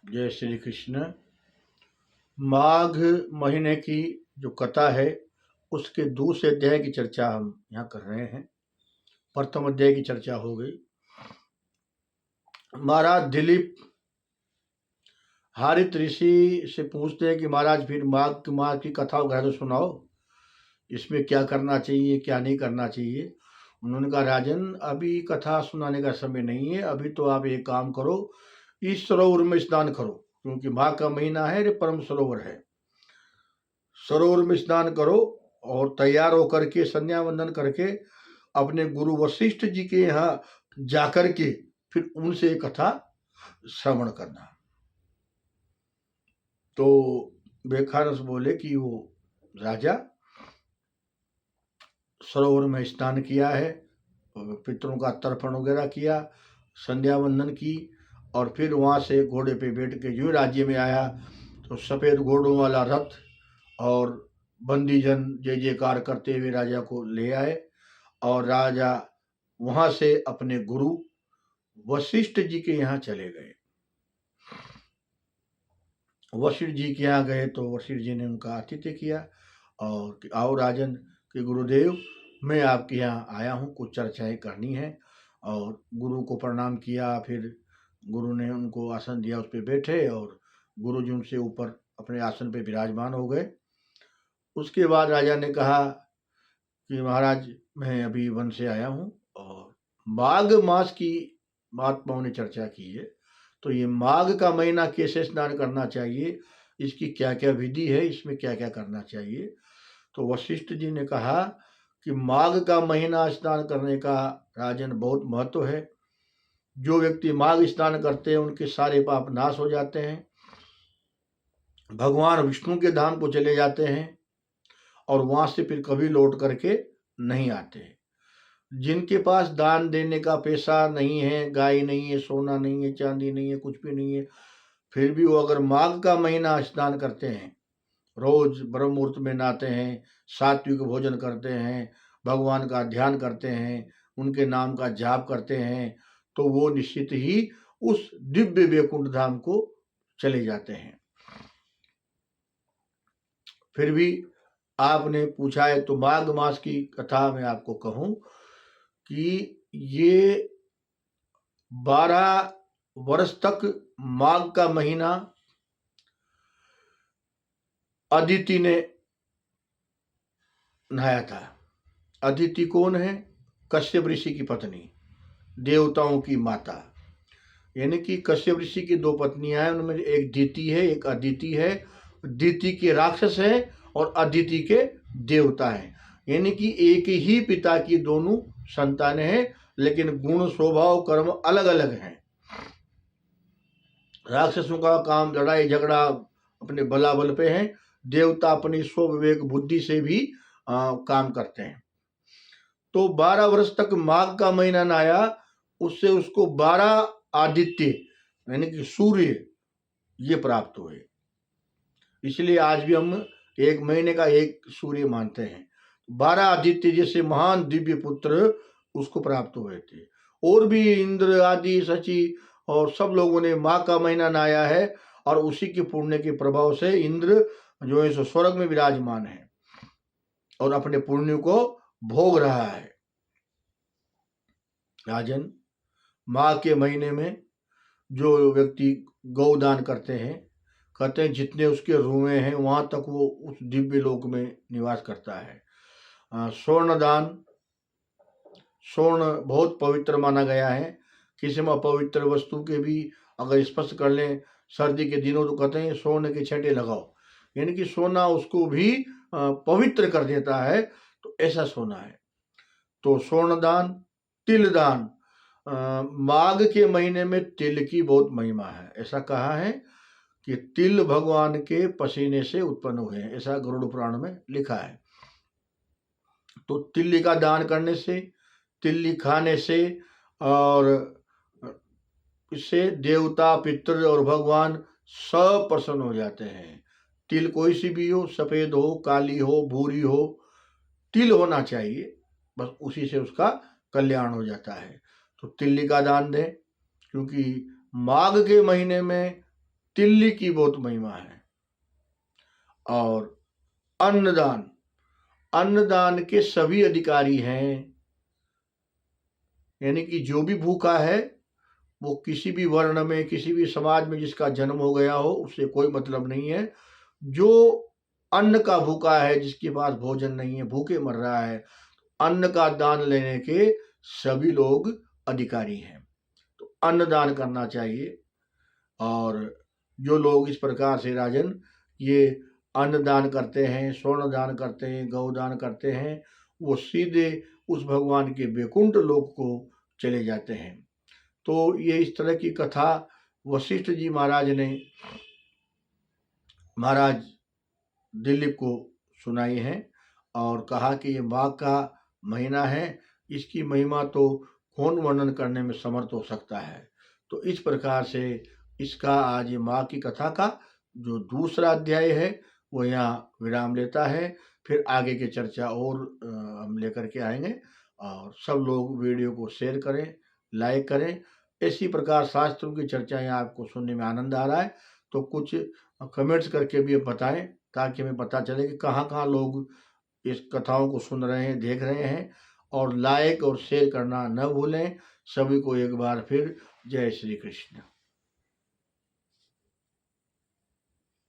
जय श्री कृष्ण। माघ महीने की जो कथा है उसके दूसरे अध्याय की चर्चा हम यहाँ कर रहे हैं। प्रथम अध्याय की चर्चा हो गई। महाराज दिलीप हारित ऋषि से पूछते हैं कि महाराज फिर माघ की कथा वगैरह तो सुनाओ, इसमें क्या करना चाहिए क्या नहीं करना चाहिए। उन्होंने कहा राजन अभी कथा सुनाने का समय नहीं है, अभी तो आप एक काम करो, इस सरोवर में स्नान करो, क्योंकि माघ का महीना है, ये परम सरोवर है। सरोवर में स्नान करो और तैयार होकर के संध्या वंदन करके अपने गुरु वशिष्ठ जी के यहाँ जाकर के फिर उनसे कथा श्रवण करना। तो बेखारस बोले कि वो राजा सरोवर में स्नान किया है, पितरों का तर्पण वगैरह किया, संध्या वंदन की और फिर वहाँ से घोड़े पे बैठ के जो राज्य में आया तो सफ़ेद घोड़ों वाला रथ और बंदीजन जय जयकार करते हुए राजा को ले आए और राजा वहाँ से अपने गुरु वशिष्ठ जी के यहाँ चले गए। वशिष्ठ जी के यहाँ गए तो वशिष्ठ जी ने उनका आतिथ्य किया और आओ राजन कि गुरुदेव मैं आपके यहाँ आया हूँ, कुछ चर्चाएं करनी है। और गुरु को प्रणाम किया, फिर गुरु ने उनको आसन दिया, उस पर बैठे और गुरु जी उनसे ऊपर अपने आसन पे विराजमान हो गए। उसके बाद राजा ने कहा कि महाराज मैं अभी वन से आया हूँ और माघ मास की महात्माओं ने चर्चा की है, तो ये माघ का महीना कैसे स्नान करना चाहिए, इसकी क्या क्या विधि है, इसमें क्या क्या करना चाहिए। तो वशिष्ठ जी ने कहा कि माघ का महीना स्नान करने का राजन बहुत महत्व है। जो व्यक्ति माघ स्नान करते हैं उनके सारे पाप नाश हो जाते हैं, भगवान विष्णु के धाम को चले जाते हैं और वहां से फिर कभी लौट करके नहीं आते। जिनके पास दान देने का पैसा नहीं है, गाय नहीं है, सोना नहीं है, चांदी नहीं है, कुछ भी नहीं है, फिर भी वो अगर माघ का महीना स्नान करते हैं, रोज ब्रह्म मुहूर्त में नहाते हैं, सात्विक भोजन करते हैं, भगवान का ध्यान करते हैं, उनके नाम का जाप करते हैं, तो वो निश्चित ही उस दिव्य वैकुंठ धाम को चले जाते हैं। फिर भी आपने पूछा है तो माघ मास की कथा मैं आपको कहूं कि ये 12 वर्ष तक माघ का महीना अदिति ने नहाया था। अदिति कौन है? कश्यप ऋषि की पत्नी, देवताओं की माता। यानी कि कश्यप ऋषि की 2 पत्नियां हैं, उनमें एक दीति है एक अदिति है। दीति के राक्षस है और अदिति के देवता हैं। यानी कि एक ही पिता की दोनों संतानें हैं, लेकिन गुण स्वभाव कर्म अलग अलग हैं। राक्षसों का काम लड़ाई झगड़ा अपने बलाबल पे है, देवता अपनी स्वविवेक बुद्धि से भी काम करते हैं। तो 12 वर्ष तक माघ का महीना नहाया, उससे उसको 12 आदित्य यानी कि सूर्य ये प्राप्त हुए। इसलिए आज भी हम एक महीने का एक सूर्य मानते हैं। 12 आदित्य जैसे महान दिव्य पुत्र उसको प्राप्त हुए थे। और भी इंद्र आदि शची और सब लोगों ने माघ का महीना नहाया है और उसी के पुण्य के प्रभाव से इंद्र जो है सो स्वर्ग में विराजमान है और अपने पुण्य को भोग रहा है। राजन माघ के महीने में जो व्यक्ति गौदान करते हैं, कहते हैं जितने उसके रुएं हैं वहां तक वो उस दिव्य लोक में निवास करता है। स्वर्ण दान, स्वर्ण बहुत पवित्र माना गया है। किसी में अपवित्र वस्तु के भी अगर स्पर्श कर लें सर्दी के दिनों तो कहते हैं स्वर्ण के छेंटे लगाओ, यानी कि सोना उसको भी पवित्र कर देता है। तो ऐसा सोना है। तो स्वर्ण दान, तिल दान, माघ के महीने में तिल की बहुत महिमा है। ऐसा कहा है कि तिल भगवान के पसीने से उत्पन्न हुए हैं, ऐसा गरुड़ पुराण में लिखा है। तो तिल्ली का दान करने से, तिल्ली खाने से और इससे देवता पितृ और भगवान सब प्रसन्न हो जाते हैं। तिल कोई सी भी हो, सफेद हो, काली हो, भूरी हो, तिल होना चाहिए, बस उसी से उसका कल्याण हो जाता है। तो तिल्ली का दान दें, क्योंकि माघ के महीने में तिल्ली की बहुत महिमा है। और अन्नदान, अन्नदान के सभी अधिकारी हैं, यानी कि जो भी भूखा है वो किसी भी वर्ण में, किसी भी समाज में जिसका जन्म हो गया हो, उससे कोई मतलब नहीं है। जो अन्न का भूखा है, जिसके पास भोजन नहीं है, भूखे मर रहा है, अन्न का दान लेने के सभी लोग अधिकारी हैं। तो अन्न दान करना चाहिए। और जो लोग इस प्रकार से राजन ये अन्न दान करते हैं, स्वर्ण दान करते हैं, गौ दान करते हैं, वो सीधे उस भगवान के वैकुंठ लोक को चले जाते हैं। तो ये इस तरह की कथा वशिष्ठ जी महाराज ने महाराज दिलीप को सुनाई है और कहा कि ये माघ का महीना है, इसकी महिमा तो कौन वर्णन करने में समर्थ हो सकता है। तो इस प्रकार से इसका आज ये माघ की कथा का जो दूसरा अध्याय है वो यहाँ विराम लेता है। फिर आगे की चर्चा और हम लेकर के आएंगे। और सब लोग वीडियो को शेयर करें, लाइक करें। इसी प्रकार शास्त्रों की चर्चाएं आपको सुनने में आनंद आ रहा है तो कुछ कमेंट्स करके भी बताएं, ताकि हमें पता चले कि कहाँ-कहाँ लोग इस कथाओं को सुन रहे हैं, देख रहे हैं। और लाइक और शेयर करना न भूलें। सभी को एक बार फिर जय श्री कृष्ण।